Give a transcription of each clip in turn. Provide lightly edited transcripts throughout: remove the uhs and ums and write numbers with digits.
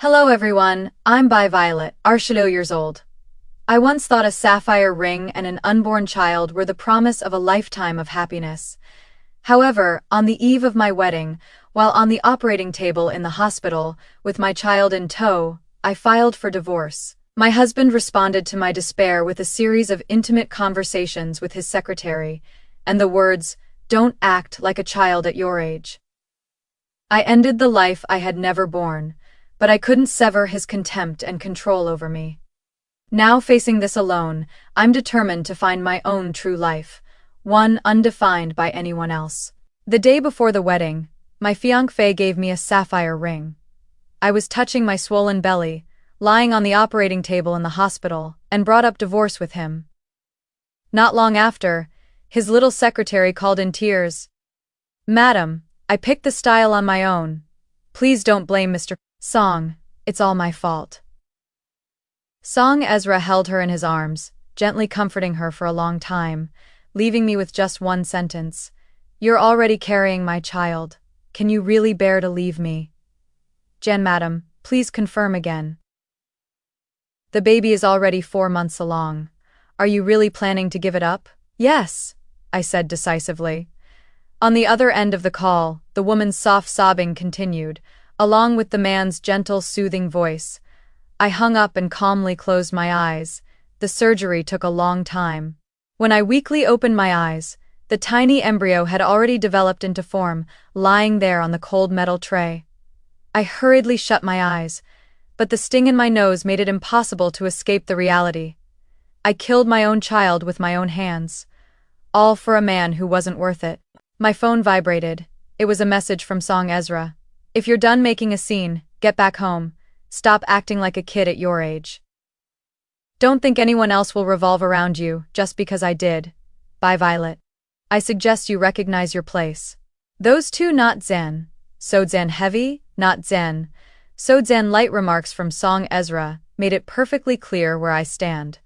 Hello everyone, I'm By Violet, Arshado years old. I once thought a sapphire ring and an unborn child were the promise of a lifetime of happiness. However, on the eve of my wedding, while on the operating table in the hospital, with my child in tow, I filed for divorce. My husband responded to my despair with a series of intimate conversations with his secretary, and the words, "Don't act like a child at your age." I ended the life I had never born, but I couldn't sever his contempt and control over me. Now facing this alone, I'm determined to find my own true life, one undefined by anyone else. The day before the wedding, my fiancé gave me a sapphire ring. I was touching my swollen belly, lying on the operating table in the hospital, and brought up divorce with him. Not long after, his little secretary called in tears. "Madam, I picked the style on my own. Please don't blame Mr. Song, it's all my fault." Song Ezra held her in his arms, gently comforting her for a long time, leaving me with just one sentence. "You're already carrying my child. Can you really bear to leave me?" "Jen, madam, please confirm again." "The baby is already 4 months along. Are you really planning to give it up?" "Yes," I said decisively. On the other end of the call, the woman's soft sobbing continued, along with the man's gentle, soothing voice. I hung up and calmly closed my eyes. The surgery took a long time. When I weakly opened my eyes, the tiny embryo had already developed into form, lying there on the cold metal tray. I hurriedly shut my eyes, but the sting in my nose made it impossible to escape the reality. I killed my own child with my own hands. All for a man who wasn't worth it. My phone vibrated. It was a message from Song Ezra. "If you're done making a scene, get back home. Stop acting like a kid at your age. Don't think anyone else will revolve around you just because I did. Bye, Violet. I suggest you recognize your place. Those two not zen. So zen heavy, not zen. So zen light." Remarks from Song Ezra made it perfectly clear where I stand.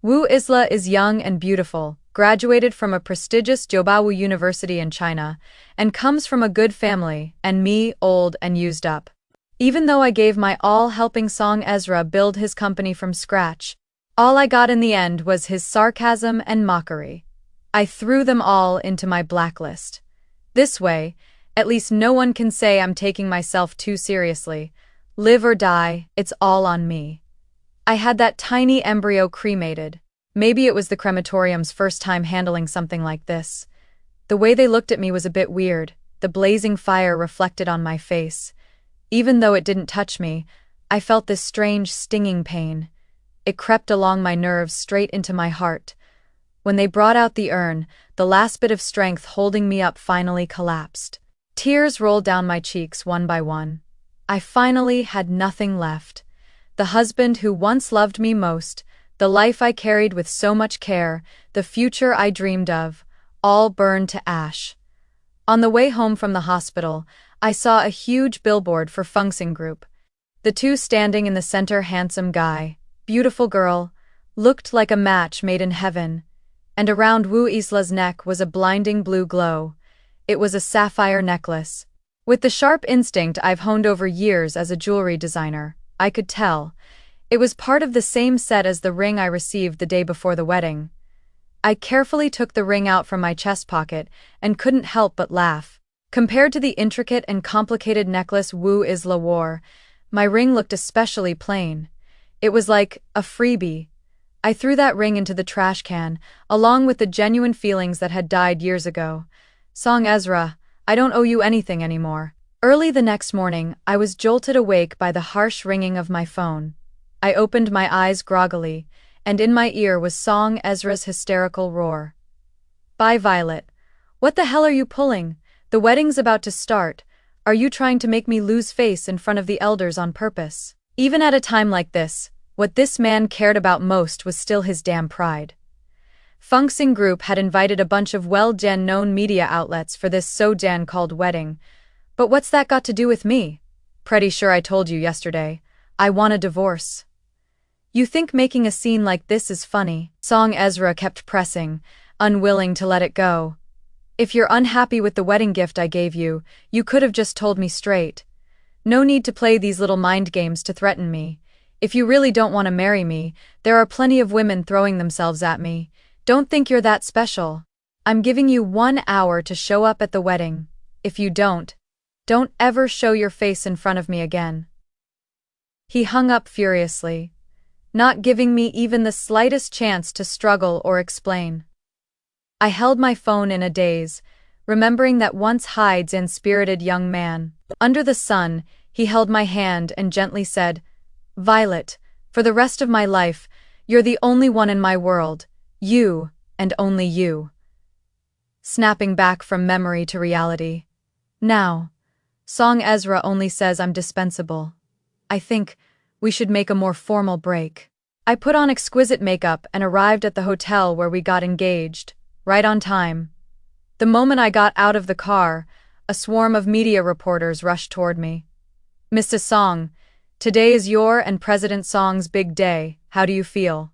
Wu Isla is young and beautiful, graduated from a prestigious Jobawu University in China, and comes from a good family, and me, old and used up. Even though I gave my all helping Song Ezra build his company from scratch, all I got in the end was his sarcasm and mockery. I threw them all into my blacklist. This way, at least no one can say I'm taking myself too seriously. Live or die, it's all on me. I had that tiny embryo cremated. Maybe it was the crematorium's first time handling something like this. The way they looked at me was a bit weird, the blazing fire reflected on my face. Even though it didn't touch me, I felt this strange stinging pain. It crept along my nerves straight into my heart. When they brought out the urn, the last bit of strength holding me up finally collapsed. Tears rolled down my cheeks one by one. I finally had nothing left. The husband who once loved me most, the life I carried with so much care, the future I dreamed of, all burned to ash. On the way home from the hospital, I saw a huge billboard for fiancé Group. The two standing in the center, handsome guy, beautiful girl, looked like a match made in heaven. And around Wu Isla's neck was a blinding blue glow. It was a sapphire necklace. With the sharp instinct I've honed over years as a jewelry designer, I could tell. It was part of the same set as the ring I received the day before the wedding. I carefully took the ring out from my chest pocket and couldn't help but laugh. Compared to the intricate and complicated necklace Wu Isla wore, my ring looked especially plain. It was like a freebie. I threw that ring into the trash can, along with the genuine feelings that had died years ago. Song Ezra, I don't owe you anything anymore. Early the next morning, I was jolted awake by the harsh ringing of my phone. I opened my eyes groggily, and in my ear was Song Ezra's hysterical roar. "Bye, Violet. What the hell are you pulling? The wedding's about to start. Are you trying to make me lose face in front of the elders on purpose?" Even at a time like this, what this man cared about most was still his damn pride. Fiancé Group had invited a bunch of well-known media outlets for this so-called wedding. But what's that got to do with me? Pretty sure I told you yesterday. I want a divorce. You think making a scene like this is funny? Song Ezra kept pressing, unwilling to let it go. "If you're unhappy with the wedding gift I gave you, you could have just told me straight. No need to play these little mind games to threaten me. If you really don't want to marry me, there are plenty of women throwing themselves at me. Don't think you're that special. I'm giving you 1 hour to show up at the wedding. If you don't ever show your face in front of me again." He hung up furiously, not giving me even the slightest chance to struggle or explain. I held my phone in a daze, remembering that once Hyde's spirited young man. Under the sun, he held my hand and gently said, "Violet, for the rest of my life, you're the only one in my world. You, and only you." Snapping back from memory to reality. Now, Song Ezra only says I'm dispensable. I think we should make a more formal break. I put on exquisite makeup and arrived at the hotel where we got engaged, right on time. The moment I got out of the car, a swarm of media reporters rushed toward me. "Mr. Song, today is your and President Song's big day. How do you feel?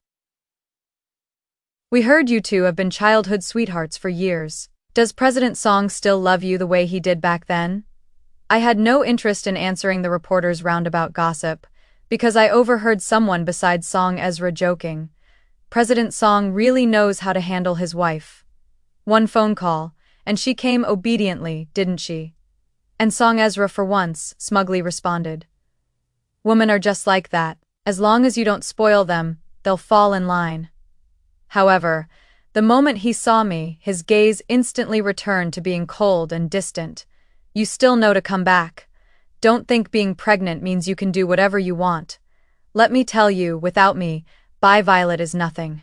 We heard you two have been childhood sweethearts for years. Does President Song still love you the way he did back then?" I had no interest in answering the reporter's roundabout gossip, because I overheard someone besides Song Ezra joking. President Song really knows how to handle his wife. One phone call, and she came obediently, didn't she? And Song Ezra for once smugly responded, "Women are just like that. As long as you don't spoil them, they'll fall in line." However, the moment he saw me, his gaze instantly returned to being cold and distant. "You still know to come back. Don't think being pregnant means you can do whatever you want. Let me tell you, without me, Bye Violet is nothing."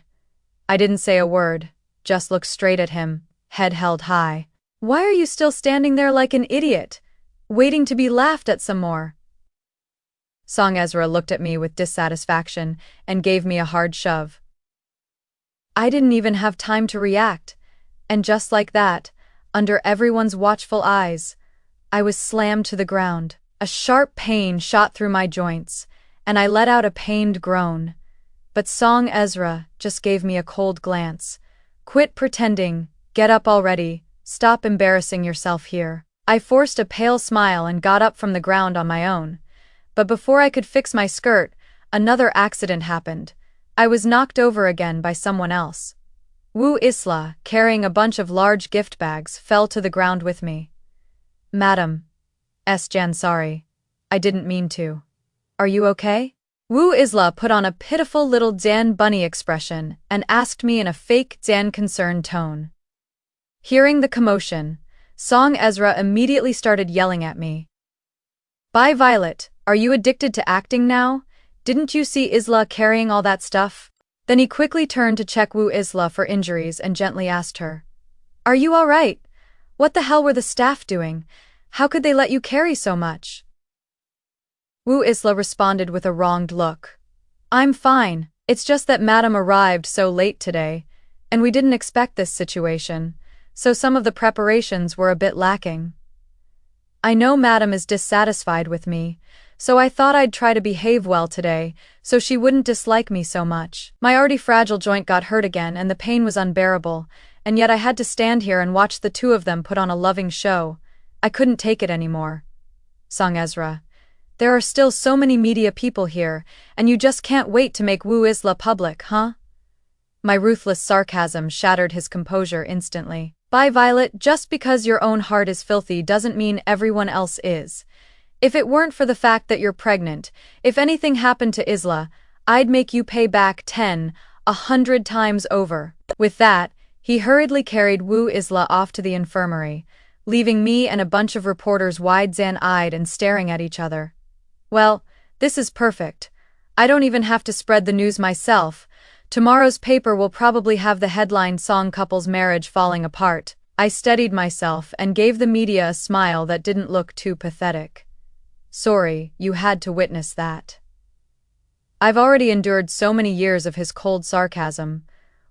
I didn't say a word, just looked straight at him, head held high. "Why are you still standing there like an idiot, waiting to be laughed at some more?" Song Ezra looked at me with dissatisfaction and gave me a hard shove. I didn't even have time to react, and just like that, under everyone's watchful eyes, I was slammed to the ground. A sharp pain shot through my joints, and I let out a pained groan. But Song Ezra just gave me a cold glance. "Quit pretending, get up already, stop embarrassing yourself here." I forced a pale smile and got up from the ground on my own. But before I could fix my skirt, another accident happened. I was knocked over again by someone else. Wu Isla, carrying a bunch of large gift bags, fell to the ground with me. "Madam. Jan, sorry. I didn't mean to. Are you okay?" Wu Isla put on a pitiful little Dan bunny expression and asked me in a fake Dan concerned tone. Hearing the commotion, Song Ezra immediately started yelling at me. "Bye Violet, are you addicted to acting now? Didn't you see Isla carrying all that stuff?" Then he quickly turned to check Wu Isla for injuries and gently asked her, "Are you all right? What the hell were the staff doing? How could they let you carry so much?" Wu Isla responded with a wronged look. "I'm fine, it's just that Madam arrived so late today, and we didn't expect this situation, so some of the preparations were a bit lacking. I know Madam is dissatisfied with me, so I thought I'd try to behave well today, so she wouldn't dislike me so much. My already fragile joint got hurt again and the pain was unbearable, and yet I had to stand here and watch the two of them put on a loving show. I couldn't take it anymore." Song Ezra, "There are still so many media people here, and you just can't wait to make Wu Isla public, huh?" My ruthless sarcasm shattered his composure instantly. "Bye Violet, just because your own heart is filthy doesn't mean everyone else is. If it weren't for the fact that you're pregnant, if anything happened to Isla, I'd make you pay back 100 times over." With that, he hurriedly carried Wu Isla off to the infirmary, leaving me and a bunch of reporters wide-eyed and staring at each other. Well, this is perfect. I don't even have to spread the news myself. Tomorrow's paper will probably have the headline "Song Couple's Marriage Falling Apart." I steadied myself and gave the media a smile that didn't look too pathetic. "Sorry, you had to witness that. I've already endured so many years of his cold sarcasm.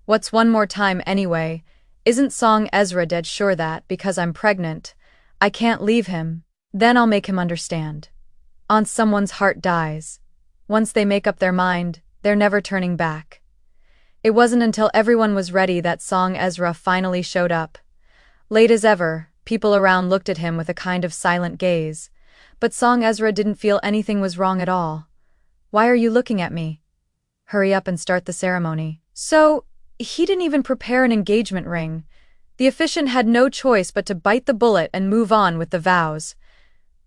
What's one more time anyway? Isn't Song Ezra dead sure that, because I'm pregnant, I can't leave him? Then I'll make him understand. Once someone's heart dies, once they make up their mind, they're never turning back." It wasn't until everyone was ready that Song Ezra finally showed up. Late as ever, people around looked at him with a kind of silent gaze. But Song Ezra didn't feel anything was wrong at all. "Why are you looking at me? Hurry up and start the ceremony." So, he didn't even prepare an engagement ring. The officiant had no choice but to bite the bullet and move on with the vows.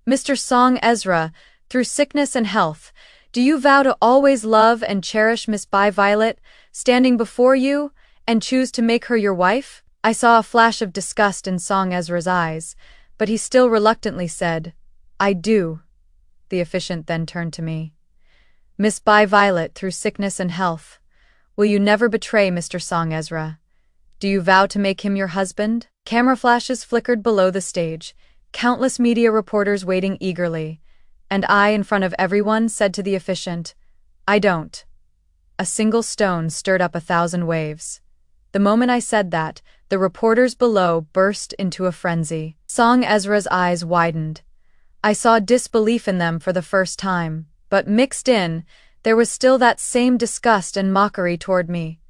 "Mr. Song Ezra, through sickness and health, do you vow to always love and cherish Miss Bai Violet, standing before you, and choose to make her your wife?" I saw a flash of disgust in Song Ezra's eyes, but he still reluctantly said, "I do." The officiant then turned to me. "Miss Bai Violet, through sickness and health, will you never betray Mr. Song Ezra? Do you vow to make him your husband?" Camera flashes flickered below the stage, countless media reporters waiting eagerly, and I, in front of everyone, said to the officiant, "I don't." A single stone stirred up 1,000 waves. The moment I said that, the reporters below burst into a frenzy. Song Ezra's eyes widened. I saw disbelief in them for the first time, but mixed in, there was still that same disgust and mockery toward me.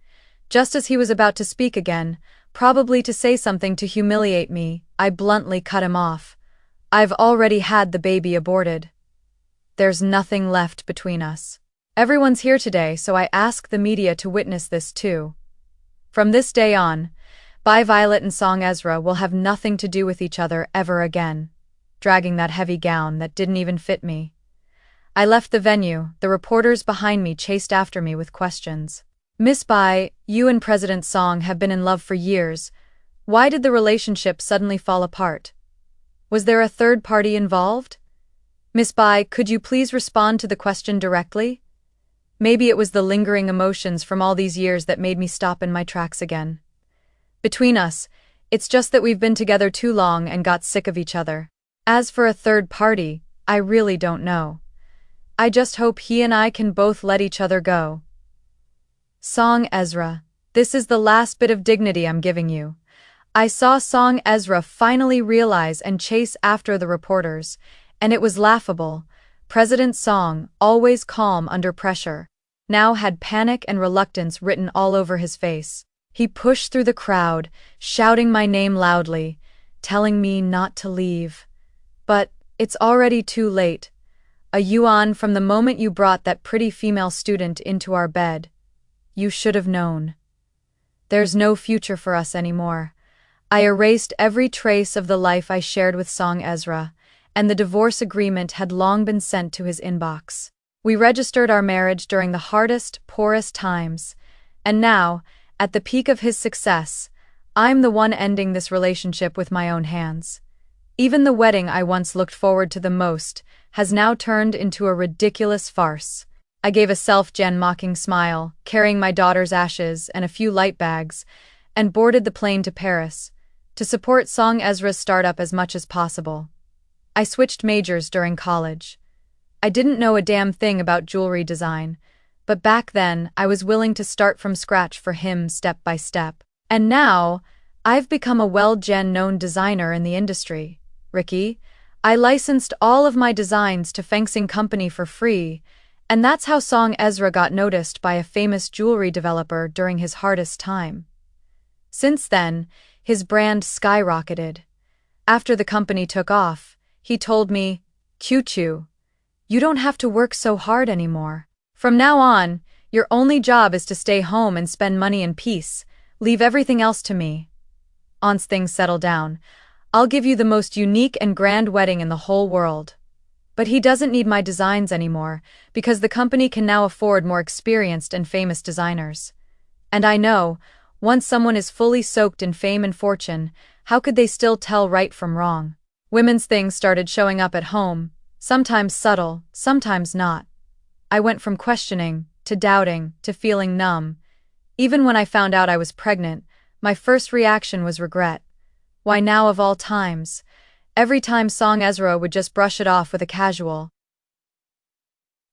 Just as he was about to speak again, probably to say something to humiliate me, I bluntly cut him off. "I've already had the baby aborted. There's nothing left between us. Everyone's here today, so I ask the media to witness this too. From this day on, Bai Violet and Song Ezra will have nothing to do with each other ever again," dragging that heavy gown that didn't even fit me. I left the venue, the reporters behind me chased after me with questions. "Miss Bai, you and President Song have been in love for years. Why did the relationship suddenly fall apart? Was there a third party involved? Miss Bai, could you please respond to the question directly? Maybe it was the lingering emotions from all these years that made me stop in my tracks again. Between us, it's just that we've been together too long and got sick of each other. As for a third party, I really don't know. I just hope he and I can both let each other go." Song Ezra, this is the last bit of dignity I'm giving you. I saw Song Ezra finally realize and chase after the reporters, and it was laughable. President Song, always calm under pressure, now had panic and reluctance written all over his face. He pushed through the crowd, shouting my name loudly, telling me not to leave. "But it's already too late. A yuan from the moment you brought that pretty female student into our bed. You should have known. There's no future for us anymore." I erased every trace of the life I shared with Song Ezra, and the divorce agreement had long been sent to his inbox. We registered our marriage during the hardest, poorest times, and now, at the peak of his success, I'm the one ending this relationship with my own hands. Even the wedding I once looked forward to the most has now turned into a ridiculous farce. I gave a self-mocking smile, carrying my daughter's ashes and a few light bags, and boarded the plane to Paris, to support Song Ezra's startup as much as possible. I switched majors during college. I didn't know a damn thing about jewelry design, but back then I was willing to start from scratch for him step by step. And now, I've become a well-known designer in the industry. Ricky, I licensed all of my designs to Fengsing Company for free, and that's how Song Ezra got noticed by a famous jewelry developer during his hardest time. Since then, his brand skyrocketed. After the company took off, he told me, "Q-Chu, you don't have to work so hard anymore. From now on, your only job is to stay home and spend money in peace. Leave everything else to me. Once things settle down, I'll give you the most unique and grand wedding in the whole world." But he doesn't need my designs anymore, because the company can now afford more experienced and famous designers. And I know, once someone is fully soaked in fame and fortune, how could they still tell right from wrong? Women's things started showing up at home, sometimes subtle, sometimes not. I went from questioning, to doubting, to feeling numb. Even when I found out I was pregnant, my first reaction was regret. Why now of all times? Every time Song Ezra would just brush it off with a casual,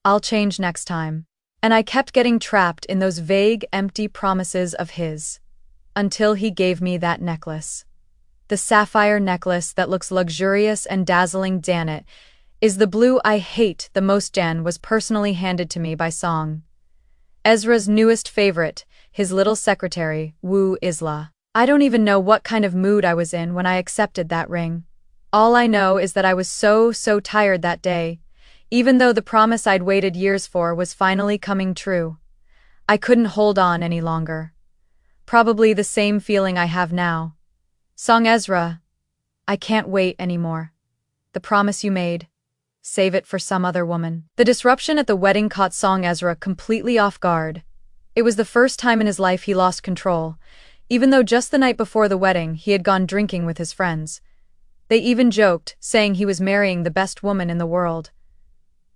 "I'll change next time." And I kept getting trapped in those vague, empty promises of his. Until he gave me that necklace. The sapphire necklace that looks luxurious and dazzling, damn it, is the blue I hate the most. Jan was personally handed to me by Song Ezra's newest favorite, his little secretary, Wu Isla. I don't even know what kind of mood I was in when I accepted that ring. All I know is that I was so tired that day, even though the promise I'd waited years for was finally coming true. I couldn't hold on any longer. Probably the same feeling I have now. Song Ezra, I can't wait anymore. The promise you made. Save it for some other woman. The disruption at the wedding caught Song Ezra completely off guard. It was the first time in his life he lost control, even though just the night before the wedding he had gone drinking with his friends. They even joked, saying he was marrying the best woman in the world.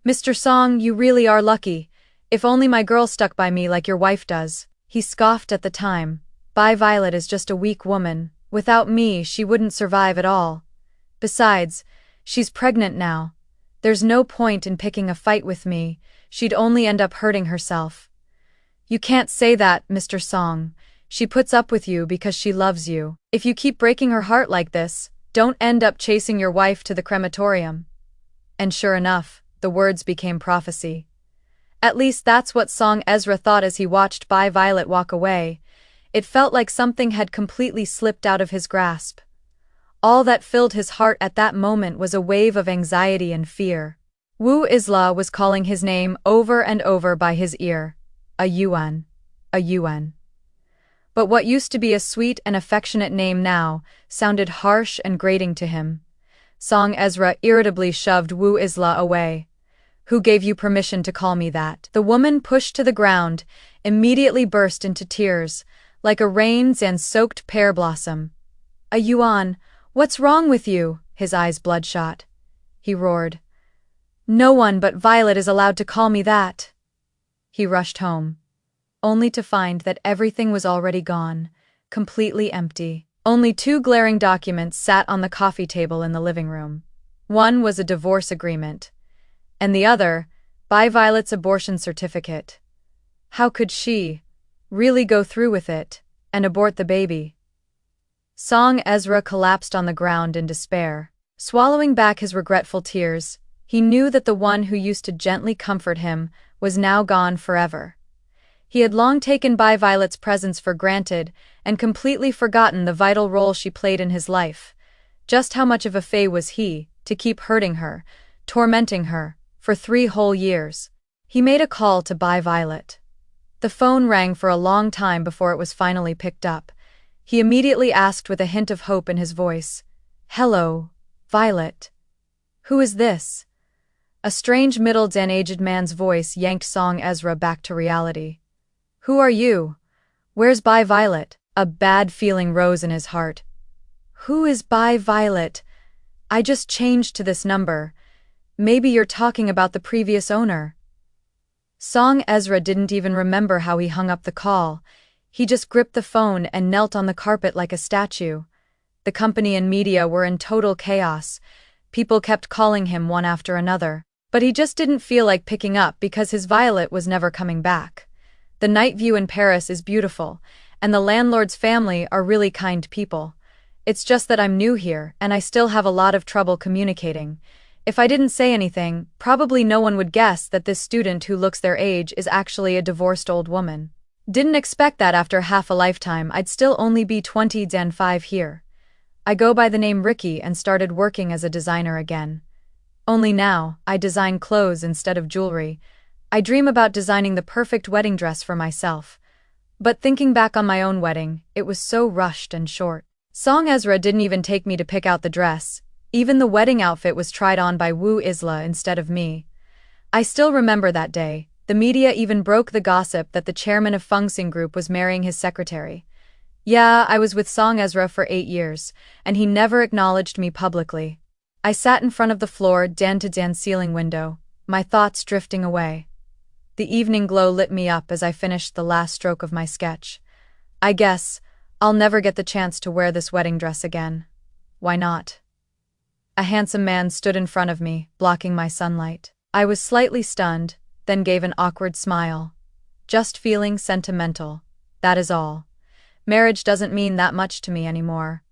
Mr. Song, you really are lucky. If only my girl stuck by me like your wife does. He scoffed at the time. Violet is just a weak woman. Without me, she wouldn't survive at all. Besides, she's pregnant now. There's no point in picking a fight with me. She'd only end up hurting herself. You can't say that, Mr. Song. She puts up with you because she loves you. If you keep breaking her heart like this, don't end up chasing your wife to the crematorium. And sure enough, the words became prophecy. At least that's what Song Ezra thought as he watched Violet walk away. It felt like something had completely slipped out of his grasp. All that filled his heart at that moment was a wave of anxiety and fear. Wu Isla was calling his name over and over by his ear. A Yuan. A Yuan. But what used to be a sweet and affectionate name now sounded harsh and grating to him. Song Ezra irritably shoved Wu Isla away. Who gave you permission to call me that? The woman, pushed to the ground, immediately burst into tears, like a rain-soaked pear blossom. A Yuan, what's wrong with you? His eyes bloodshot. He roared. No one but Violet is allowed to call me that. He rushed home, only to find that everything was already gone, completely empty. Only two glaring documents sat on the coffee table in the living room. One was a divorce agreement, and the other, Violet's abortion certificate. How could she really go through with it and abort the baby? Song Ezra collapsed on the ground in despair. Swallowing back his regretful tears, he knew that the one who used to gently comfort him was now gone forever. He had long taken Violet's presence for granted and completely forgotten the vital role she played in his life. Just how much of a fae was he, to keep hurting her, tormenting her, for 3 whole years? He made a call to Violet. The phone rang for a long time before it was finally picked up. He immediately asked with a hint of hope in his voice, "Hello, Violet. Who is this?" A strange middle-aged man's voice yanked Song Ezra back to reality. Who are you? Where's Violet? A bad feeling rose in his heart. Who is Violet? I just changed to this number. Maybe you're talking about the previous owner. Song Ezra didn't even remember how he hung up the call. He just gripped the phone and knelt on the carpet like a statue. The company and media were in total chaos. People kept calling him one after another. But he just didn't feel like picking up because his Violet was never coming back. The night view in Paris is beautiful, and the landlord's family are really kind people. It's just that I'm new here, and I still have a lot of trouble communicating. If I didn't say anything, probably no one would guess that this student who looks their age is actually a divorced old woman. Didn't expect that after half a lifetime I'd still only be 25 here. I go by the name Ricky and started working as a designer again. Only now, I design clothes instead of jewelry. I dream about designing the perfect wedding dress for myself. But thinking back on my own wedding, it was so rushed and short. Song Ezra didn't even take me to pick out the dress. Even the wedding outfit was tried on by Wu Isla instead of me. I still remember that day. The media even broke the gossip that the chairman of Fengsing Group was marrying his secretary. Yeah, I was with Song Ezra for 8 years, and he never acknowledged me publicly. I sat in front of the floor, dan-to-dan ceiling window, my thoughts drifting away. The evening glow lit me up as I finished the last stroke of my sketch. I guess I'll never get the chance to wear this wedding dress again. Why not? A handsome man stood in front of me, blocking my sunlight. I was slightly stunned, then gave an awkward smile. Just feeling sentimental, that is all. Marriage doesn't mean that much to me anymore.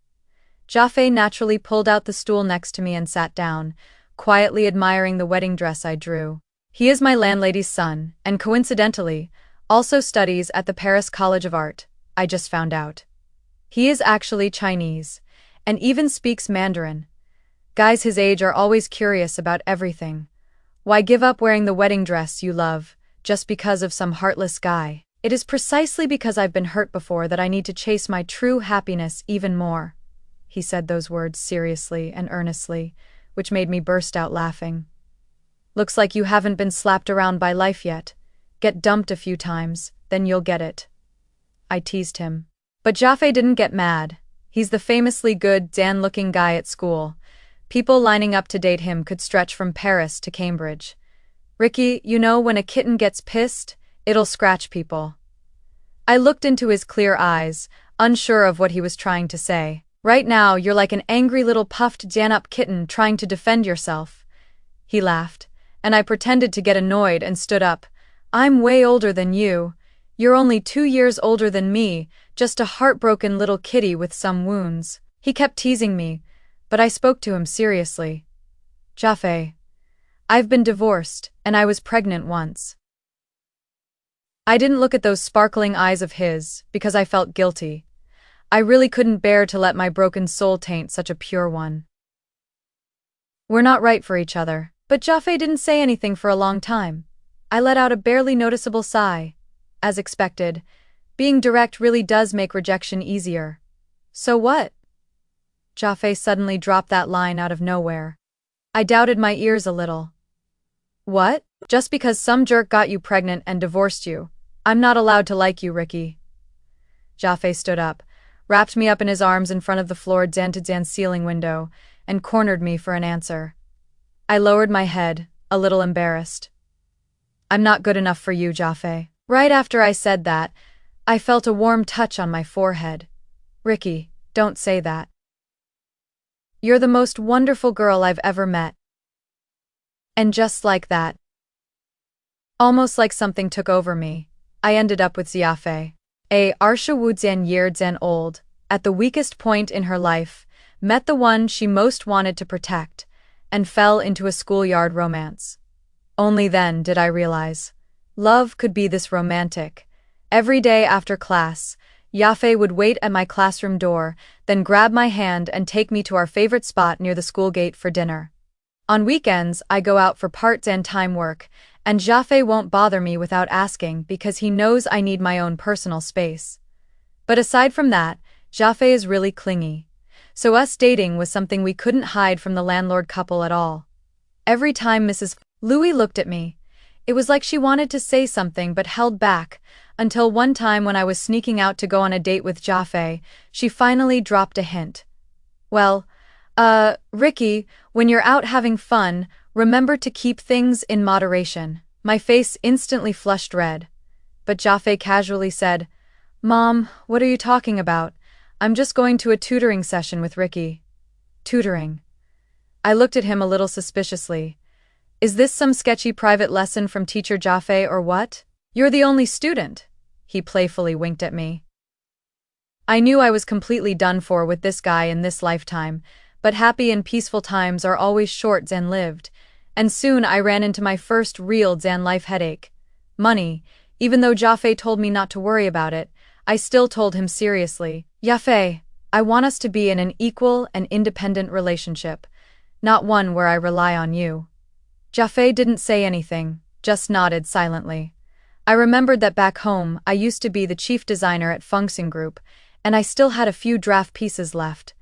Jaffe naturally pulled out the stool next to me and sat down, quietly admiring the wedding dress I drew. He is my landlady's son, and coincidentally, also studies at the Paris College of Art, I just found out. He is actually Chinese, and even speaks Mandarin. Guys his age are always curious about everything. Why give up wearing the wedding dress you love, just because of some heartless guy? It is precisely because I've been hurt before that I need to chase my true happiness even more. He said those words seriously and earnestly, which made me burst out laughing. Looks like you haven't been slapped around by life yet. Get dumped a few times, then you'll get it. I teased him. But Jaffe didn't get mad. He's the famously good, Dan-looking guy at school. People lining up to date him could stretch from Paris to Cambridge. Ricky, you know when a kitten gets pissed, it'll scratch people. I looked into his clear eyes, unsure of what he was trying to say. Right now, you're like an angry little puffed Dan-up kitten trying to defend yourself. He laughed, and I pretended to get annoyed and stood up. I'm way older than you. You're only 2 years older than me, just a heartbroken little kitty with some wounds. He kept teasing me, but I spoke to him seriously. Jaffe, I've been divorced, and I was pregnant once. I didn't look at those sparkling eyes of his, because I felt guilty. I really couldn't bear to let my broken soul taint such a pure one. We're not right for each other. But Jaffe didn't say anything for a long time. I let out a barely noticeable sigh. As expected, being direct really does make rejection easier. So what? Jaffe suddenly dropped that line out of nowhere. I doubted my ears a little. What? Just because some jerk got you pregnant and divorced you, I'm not allowed to like you, Ricky. Jaffe stood up, wrapped me up in his arms in front of the floor-to-dan ceiling window, and cornered me for an answer. I lowered my head, a little embarrassed. I'm not good enough for you, Jaffe. Right after I said that, I felt a warm touch on my forehead. Ricky, don't say that. You're the most wonderful girl I've ever met. And just like that, almost like something took over me, I ended up with Jaffe. Arsha Woodzan years old, at the weakest point in her life, met the one she most wanted to protect, and fell into a schoolyard romance. Only then did I realize love could be this romantic. Every day after class, Jaffe would wait at my classroom door, then grab my hand and take me to our favorite spot near the school gate for dinner. On weekends, I go out for part-time work, and Jaffe won't bother me without asking because he knows I need my own personal space. But aside from that, Jaffe is really clingy. So us dating was something we couldn't hide from the landlord couple at all. Every time Mrs. Louis looked at me, it was like she wanted to say something but held back, until one time when I was sneaking out to go on a date with Jaffe, she finally dropped a hint. Well, Ricky, when you're out having fun, remember to keep things in moderation. My face instantly flushed red. But Jaffe casually said, Mom, what are you talking about? I'm just going to a tutoring session with Ricky. Tutoring. I looked at him a little suspiciously. Is this some sketchy private lesson from teacher Jaffe or what? You're the only student. He playfully winked at me. I knew I was completely done for with this guy in this lifetime, but happy and peaceful times are always short and lived, and soon I ran into my first real life headache. Money. Even though Jaffe told me not to worry about it, I still told him seriously, Jaffe, I want us to be in an equal and independent relationship, not one where I rely on you. Jaffe didn't say anything, just nodded silently. I remembered that back home I used to be the chief designer at Function Group, and I still had a few draft pieces left.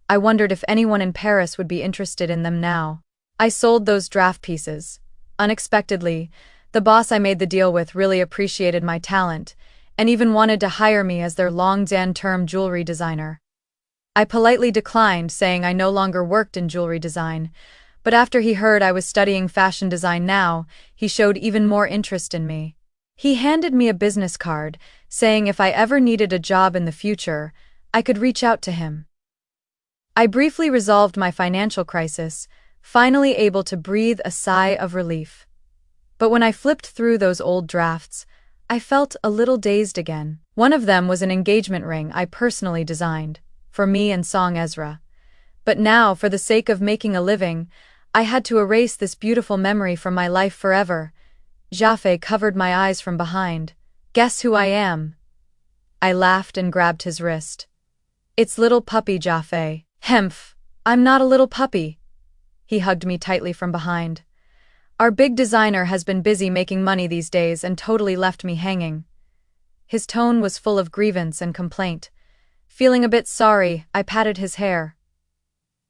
I wondered if anyone in Paris would be interested in them now. I sold those draft pieces. Unexpectedly, the boss I made the deal with really appreciated my talent, and even wanted to hire me as their long-term jewelry designer. I politely declined, saying I no longer worked in jewelry design, but after he heard I was studying fashion design now, he showed even more interest in me. He handed me a business card, saying if I ever needed a job in the future, I could reach out to him. I briefly resolved my financial crisis, finally able to breathe a sigh of relief. But when I flipped through those old drafts, I felt a little dazed again. One of them was an engagement ring I personally designed, for me and Song Ezra. But now, for the sake of making a living, I had to erase this beautiful memory from my life forever. Jaffe covered my eyes from behind. Guess who I am? I laughed and grabbed his wrist. It's little puppy Jaffe. Hemph, I'm not a little puppy. He hugged me tightly from behind. Our big designer has been busy making money these days and totally left me hanging. His tone was full of grievance and complaint. Feeling a bit sorry, I patted his hair.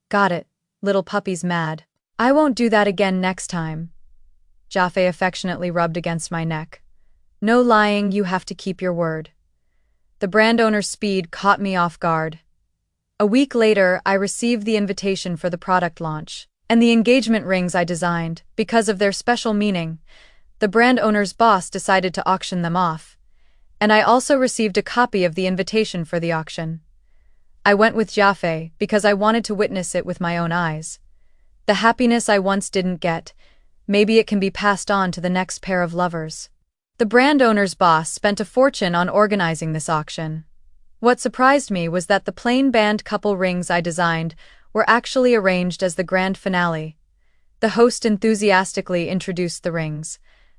Got it, little puppy's mad. I won't do that again next time. Jaffe affectionately rubbed against my neck. No lying, you have to keep your word. The brand owner's speed caught me off guard. A week later, I received the invitation for the product launch, and the engagement rings I designed, because of their special meaning. The brand owner's boss decided to auction them off, and I also received a copy of the invitation for the auction. I went with Jaffe because I wanted to witness it with my own eyes. The happiness I once didn't get, maybe it can be passed on to the next pair of lovers. The brand owner's boss spent a fortune on organizing this auction. What surprised me was that the plain band couple rings I designed were actually arranged as the grand finale. The host enthusiastically introduced the rings.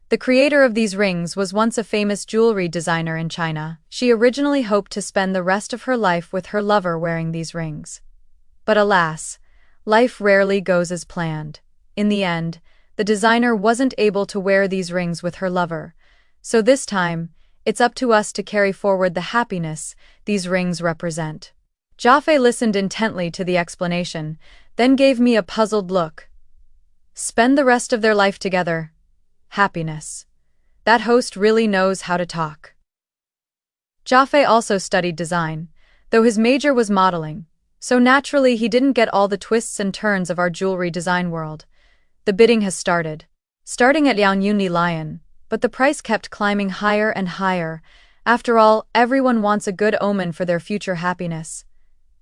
The creator of these rings was once a famous jewelry designer in China. She originally hoped to spend the rest of her life with her lover wearing these rings. But alas, life rarely goes as planned. In the end, the designer wasn't able to wear these rings with her lover. So this time, it's up to us to carry forward the happiness these rings represent. Jaffe listened intently to the explanation, then gave me a puzzled look. Spend the rest of their life together. Happiness. That host really knows how to talk. Jaffe also studied design, though his major was modeling, so naturally he didn't get all the twists and turns of our jewelry design world. The bidding has started. Starting at Liang Lion, but the price kept climbing higher and higher. After all, everyone wants a good omen for their future happiness.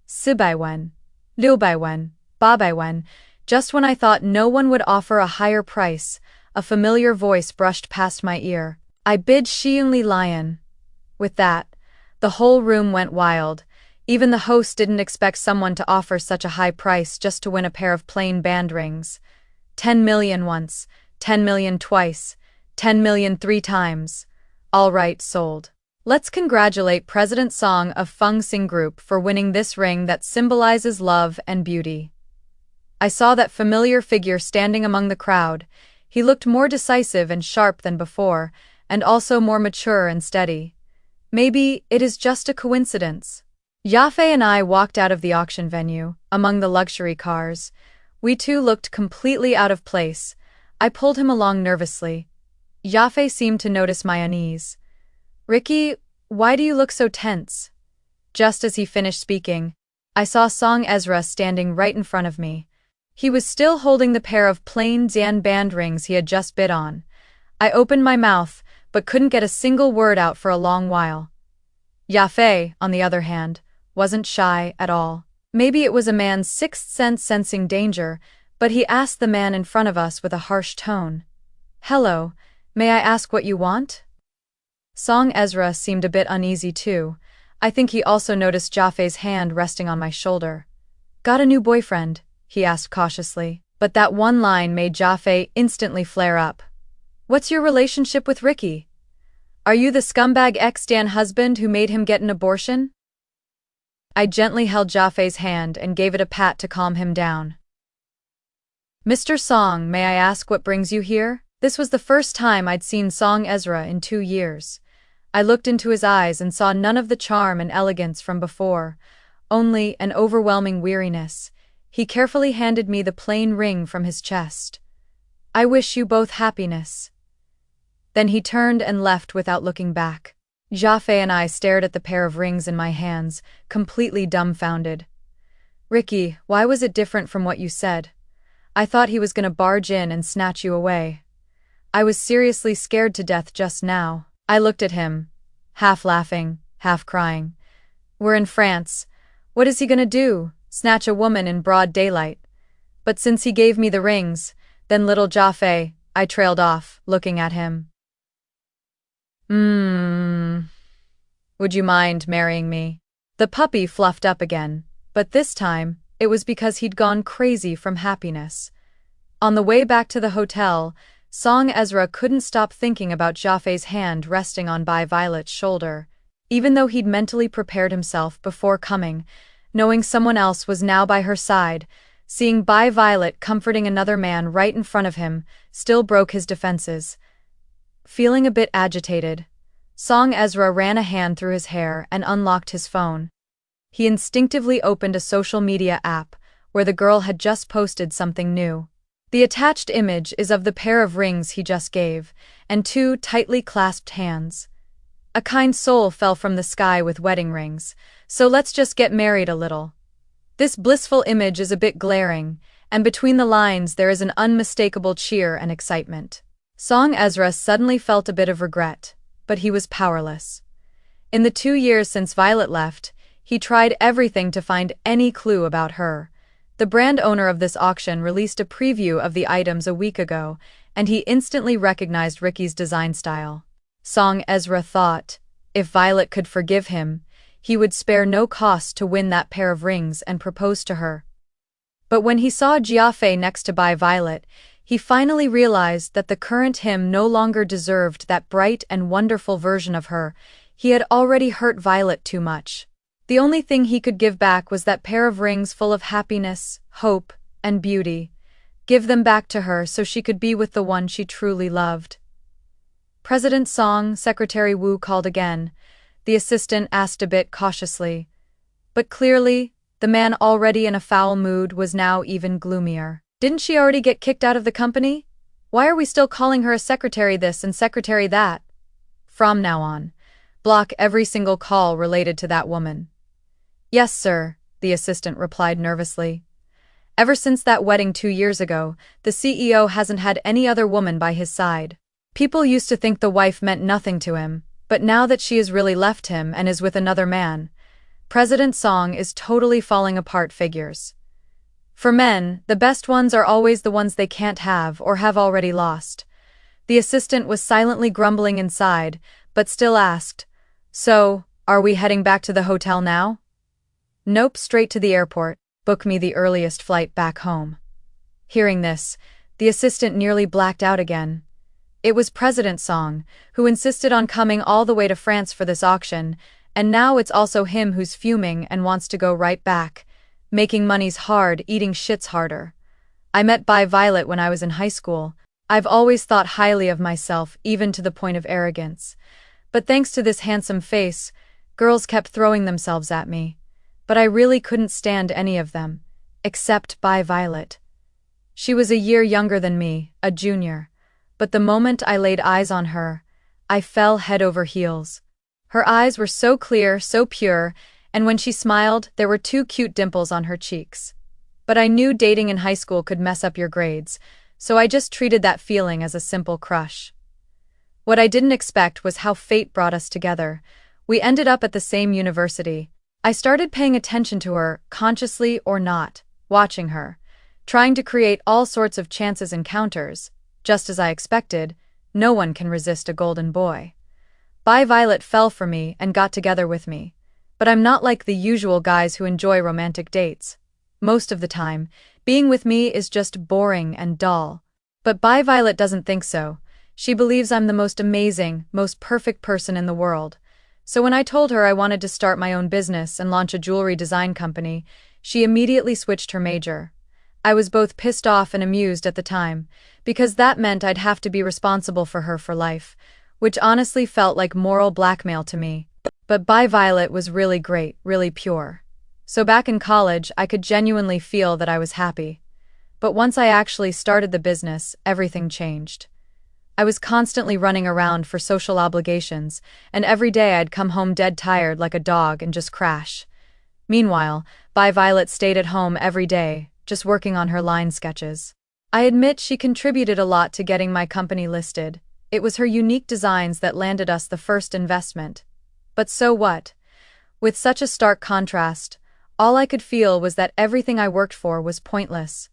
400,000, 600,000, 800,000. Just when I thought no one would offer a higher price, a familiar voice brushed past my ear. I bid Xiangli Lion. With that, the whole room went wild. Even the host didn't expect someone to offer such a high price just to win a pair of plain band rings. 10 million once, 10 million twice, 10 million 3 times. All right, sold. Let's congratulate President Song of Feng Xing Group for winning this ring that symbolizes love and beauty. I saw that familiar figure standing among the crowd. He looked more decisive and sharp than before, and also more mature and steady. Maybe it is just a coincidence. Jaffe and I walked out of the auction venue, among the luxury cars. We two looked completely out of place. I pulled him along nervously. Jaffe seemed to notice my unease. Ricky, why do you look so tense? Just as he finished speaking, I saw Song Ezra standing right in front of me. He was still holding the pair of plain Xian band rings he had just bid on. I opened my mouth, but couldn't get a single word out for a long while. Jaffe, on the other hand, wasn't shy at all. Maybe it was a man's sixth sense sensing danger, but he asked the man in front of us with a harsh tone. Hello, may I ask what you want? Song Ezra seemed a bit uneasy too. I think he also noticed Jaffe's hand resting on my shoulder. Got a new boyfriend? He asked cautiously, but that one line made Jaffe instantly flare up. What's your relationship with Ricky? Are you the scumbag ex-Dan husband who made him get an abortion? I gently held Jaffe's hand and gave it a pat to calm him down. Mr. Song, may I ask what brings you here? This was the first time I'd seen Song Ezra in 2 years. I looked into his eyes and saw none of the charm and elegance from before, only an overwhelming weariness. He carefully handed me the plain ring from his chest. I wish you both happiness. Then he turned and left without looking back. Jaffe and I stared at the pair of rings in my hands, completely dumbfounded. Ricky, why was it different from what you said? I thought he was going to barge in and snatch you away. I was seriously scared to death just now. I looked at him, half laughing, half crying. We're in France. What is he going to do? Snatch a woman in broad daylight? But since he gave me the rings, then little Jaffe, I trailed off, looking at him. Would you mind marrying me? The puppy fluffed up again, but this time, it was because he'd gone crazy from happiness. On the way back to the hotel, Song Ezra couldn't stop thinking about Jaffe's hand resting on Violet's shoulder. Even though he'd mentally prepared himself before coming, knowing someone else was now by her side, Seeing Bi Violet comforting another man right in front of him still broke his defenses. Feeling a bit agitated, Song Ezra ran a hand through his hair and unlocked his phone. He instinctively opened a social media app where the girl had just posted something new. The attached image is of the pair of rings he just gave, and two tightly clasped hands. A kind soul fell from the sky with wedding rings, so let's just get married a little. This blissful image is a bit glaring, and between the lines there is an unmistakable cheer and excitement. Song Ezra suddenly felt a bit of regret, but he was powerless. In the 2 years since Violet left, he tried everything to find any clue about her. The brand owner of this auction released a preview of the items a week ago, and he instantly recognized Ricky's design style. Song Ezra thought, if Violet could forgive him, he would spare no cost to win that pair of rings and propose to her. But when he saw Jiafei next to Bi Violet, he finally realized that the current him no longer deserved that bright and wonderful version of her. He had already hurt Violet too much. The only thing he could give back was that pair of rings full of happiness, hope, and beauty. Give them back to her so she could be with the one she truly loved. President Song, Secretary Wu called again. The assistant asked a bit cautiously. But clearly, the man already in a foul mood was now even gloomier. Didn't she already get kicked out of the company? Why are we still calling her a secretary this and secretary that? From now on, block every single call related to that woman. Yes, sir, the assistant replied nervously. Ever since that wedding 2 years ago, the CEO hasn't had any other woman by his side. People used to think the wife meant nothing to him, but now that she has really left him and is with another man, President Song is totally falling apart. Figures. For men, the best ones are always the ones they can't have or have already lost. The assistant was silently grumbling inside, but still asked, so, are we heading back to the hotel now? Nope, straight to the airport. Book me the earliest flight back home. Hearing this, the assistant nearly blacked out again. It was President Song, who insisted on coming all the way to France for this auction, and now it's also him who's fuming and wants to go right back. Making money's hard, eating shit's harder. I met Bi Violet when I was in high school. I've always thought highly of myself, even to the point of arrogance. But thanks to this handsome face, girls kept throwing themselves at me. But I really couldn't stand any of them, except Bi Violet. She was a year younger than me, a junior. But the moment I laid eyes on her, I fell head over heels. Her eyes were so clear, so pure, and when she smiled, there were 2 cute dimples on her cheeks. But I knew dating in high school could mess up your grades, so I just treated that feeling as a simple crush. What I didn't expect was how fate brought us together. We ended up at the same university. I started paying attention to her, consciously or not, watching her, trying to create all sorts of chances encounters. Just as I expected, no one can resist a golden boy. Bi Violet fell for me and got together with me. But I'm not like the usual guys who enjoy romantic dates. Most of the time, being with me is just boring and dull. But Bi Violet doesn't think so. She believes I'm the most amazing, most perfect person in the world. So when I told her I wanted to start my own business and launch a jewelry design company, she immediately switched her major. I was both pissed off and amused at the time, because that meant I'd have to be responsible for her for life, which honestly felt like moral blackmail to me. But Bi Violet was really great, really pure. So back in college, I could genuinely feel that I was happy. But once I actually started the business, everything changed. I was constantly running around for social obligations, and every day I'd come home dead tired like a dog and just crash. Meanwhile, Bi Violet stayed at home every day, just working on her line sketches. I admit she contributed a lot to getting my company listed. It was her unique designs that landed us the first investment. But so what? With such a stark contrast, all I could feel was that everything I worked for was pointless.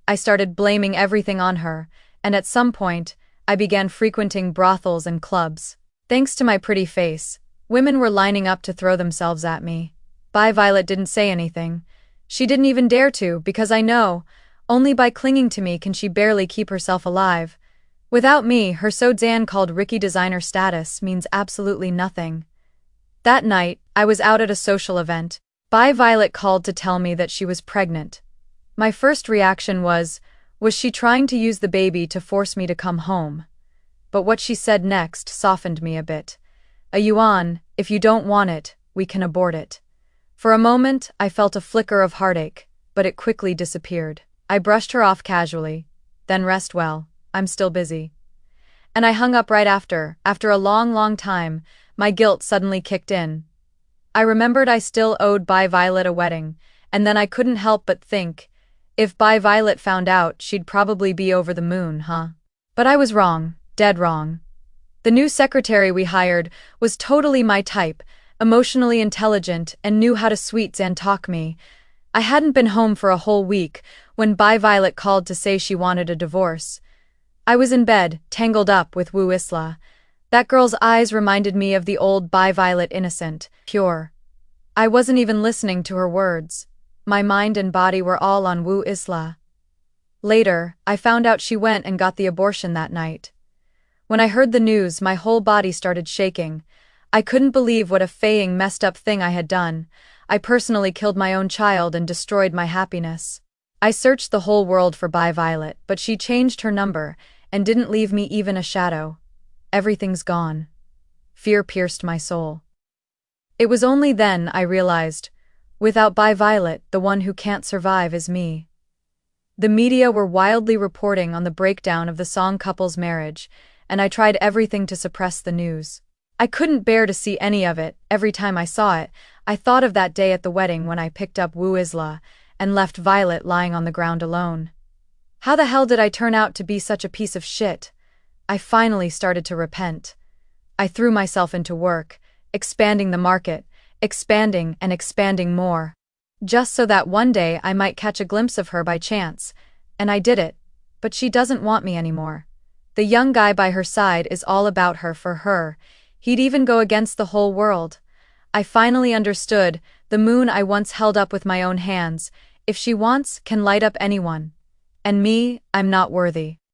I started blaming everything on her, and at some point, I began frequenting brothels and clubs. Thanks to my pretty face, women were lining up to throw themselves at me. Bi Violet didn't say anything. She didn't even dare to, because I know, only by clinging to me can she barely keep herself alive. Without me, her so-called Ricky designer status means absolutely nothing. That night, I was out at a social event. Bi Violet called to tell me that she was pregnant. My first reaction was she trying to use the baby to force me to come home? But what she said next softened me a bit. A yuan, if you don't want it, we can abort it. For a moment, I felt a flicker of heartache, but it quickly disappeared. I brushed her off casually. Then rest well, I'm still busy. And I hung up right after a long time, my guilt suddenly kicked in. I remembered I still owed Bai Violet a wedding, and then I couldn't help but think, if Bai Violet found out, she'd probably be over the moon, huh? But I was wrong, dead wrong. The new secretary we hired was totally my type, emotionally intelligent, and knew how to sweet talk me. I hadn't been home for a whole week when Bai Violet called to say she wanted a divorce. I was in bed, tangled up with Wu Isla. That girl's eyes reminded me of the old Bai Violet, innocent, pure. I wasn't even listening to her words. My mind and body were all on Wu Isla. Later, I found out she went and got the abortion that night. When I heard the news, my whole body started shaking. I couldn't believe what a messed up thing I had done. I personally killed my own child and destroyed my happiness. I searched the whole world for Bai Violet, but she changed her number and didn't leave me even a shadow. Everything's gone. Fear pierced my soul. It was only then I realized, without Bai Violet, the one who can't survive is me. The media were wildly reporting on the breakdown of the Song couple's marriage, and I tried everything to suppress the news. I couldn't bear to see any of it. Every time I saw it, I thought of that day at the wedding when I picked up Wu Isla and left Violet lying on the ground alone. How the hell did I turn out to be such a piece of shit? I finally started to repent. I threw myself into work, expanding the market, expanding and expanding more. Just so that one day I might catch a glimpse of her by chance. And I did it. But she doesn't want me anymore. The young guy by her side is all about her for her. He'd even go against the whole world. I finally understood, the moon I once held up with my own hands, if she wants, can light up anyone. And me, I'm not worthy.